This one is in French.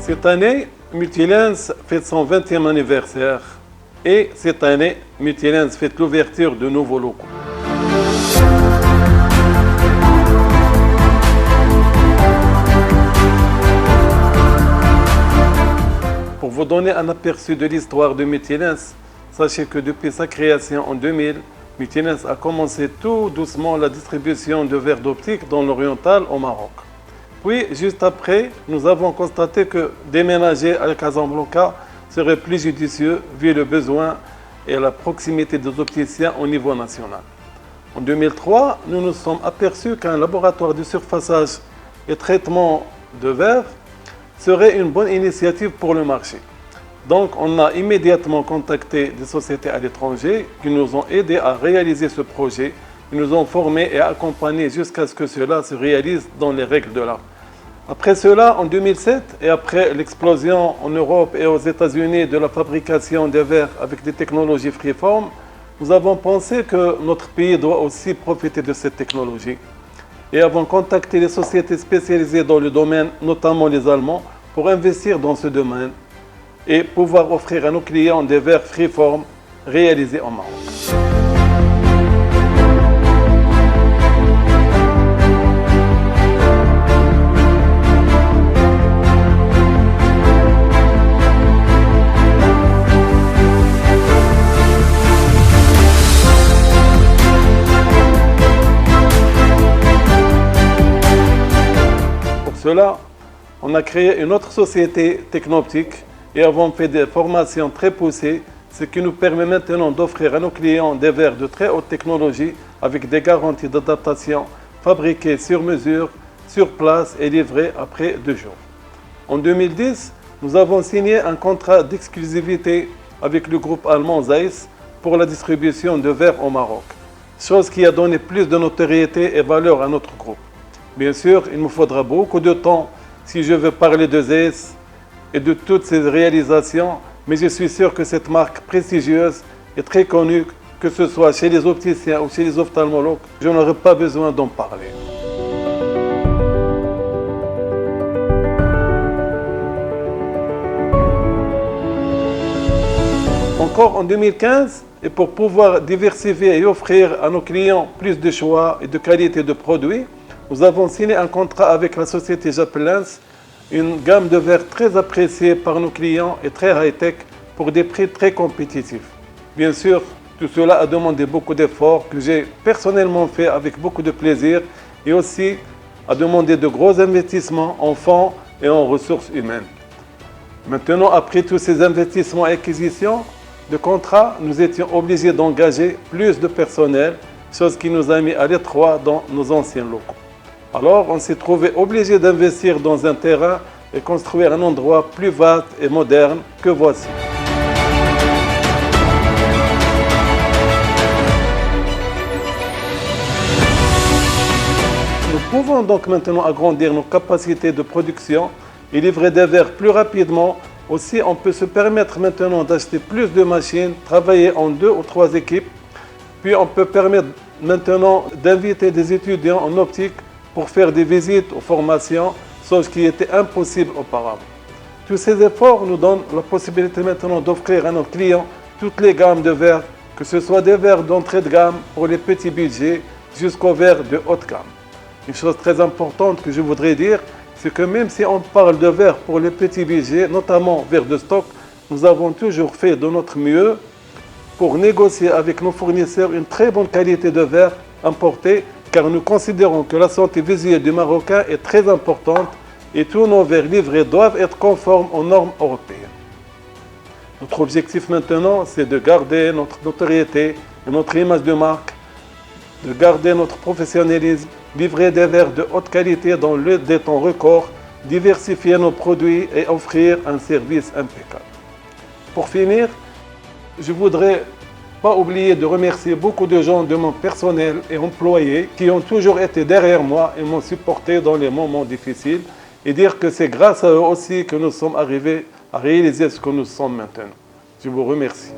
Cette année, Multilens fête son 20e anniversaire et cette année, Multilens fête l'ouverture de nouveaux locaux. Pour vous donner un aperçu de l'histoire de Multilens, sachez que depuis sa création en 2000, Multilens a commencé tout doucement la distribution de verres d'optique dans l'oriental au Maroc. Puis, juste après, nous avons constaté que déménager à Casablanca serait plus judicieux vu le besoin et la proximité des opticiens au niveau national. En 2003, nous nous sommes aperçus qu'un laboratoire de surfaçage et traitement de verre serait une bonne initiative pour le marché. Donc, on a immédiatement contacté des sociétés à l'étranger qui nous ont aidés à réaliser ce projet. Ils nous ont formés et accompagnés jusqu'à ce que cela se réalise dans les règles de l'art. Après cela, en 2007, et après l'explosion en Europe et aux États-Unis de la fabrication des verres avec des technologies freeform, nous avons pensé que notre pays doit aussi profiter de cette technologie. Et avons contacté les sociétés spécialisées dans le domaine, notamment les Allemands, pour investir dans ce domaine et pouvoir offrir à nos clients des verres freeform réalisés au Maroc. Pour cela, on a créé une autre société techno-optique et avons fait des formations très poussées, ce qui nous permet maintenant d'offrir à nos clients des verres de très haute technologie avec des garanties d'adaptation fabriquées sur mesure, sur place et livrées après 2 jours. En 2010, nous avons signé un contrat d'exclusivité avec le groupe allemand Zeiss pour la distribution de verres au Maroc, chose qui a donné plus de notoriété et valeur à notre groupe. Bien sûr, il me faudra beaucoup de temps si je veux parler de Zeiss et de toutes ces réalisations, mais je suis sûr que cette marque prestigieuse est très connue, que ce soit chez les opticiens ou chez les ophtalmologues, je n'aurai pas besoin d'en parler. Encore en 2015, et pour pouvoir diversifier et offrir à nos clients plus de choix et de qualité de produits, nous avons signé un contrat avec la société Japelens, une gamme de verres très appréciée par nos clients et très high-tech pour des prix très compétitifs. Bien sûr, tout cela a demandé beaucoup d'efforts que j'ai personnellement fait avec beaucoup de plaisir et aussi a demandé de gros investissements en fonds et en ressources humaines. Maintenant, après tous ces investissements et acquisitions de contrats, nous étions obligés d'engager plus de personnel, chose qui nous a mis à l'étroit dans nos anciens locaux. Alors, on s'est trouvé obligé d'investir dans un terrain et construire un endroit plus vaste et moderne que voici. Nous pouvons donc maintenant agrandir nos capacités de production et livrer des verres plus rapidement. Aussi, on peut se permettre maintenant d'acheter plus de machines, travailler en 2 ou 3 équipes. Puis, on peut permettre maintenant d'inviter des étudiants en optique pour faire des visites aux formations, chose qui était impossible auparavant. Tous ces efforts nous donnent la possibilité maintenant d'offrir à nos clients toutes les gammes de verres, que ce soit des verres d'entrée de gamme pour les petits budgets jusqu'aux verres de haute gamme. Une chose très importante que je voudrais dire, c'est que même si on parle de verres pour les petits budgets, notamment verres de stock, nous avons toujours fait de notre mieux pour négocier avec nos fournisseurs une très bonne qualité de verre importés, car nous considérons que la santé visuelle du Marocain est très importante et tous nos verres livrés doivent être conformes aux normes européennes. Notre objectif maintenant, c'est de garder notre notoriété, notre image de marque, de garder notre professionnalisme, livrer des verres de haute qualité dans des temps records, diversifier nos produits et offrir un service impeccable. Pour finir, je voudrais pas oublier de remercier beaucoup de gens de mon personnel et employés qui ont toujours été derrière moi et m'ont supporté dans les moments difficiles et dire que c'est grâce à eux aussi que nous sommes arrivés à réaliser ce que nous sommes maintenant. Je vous remercie.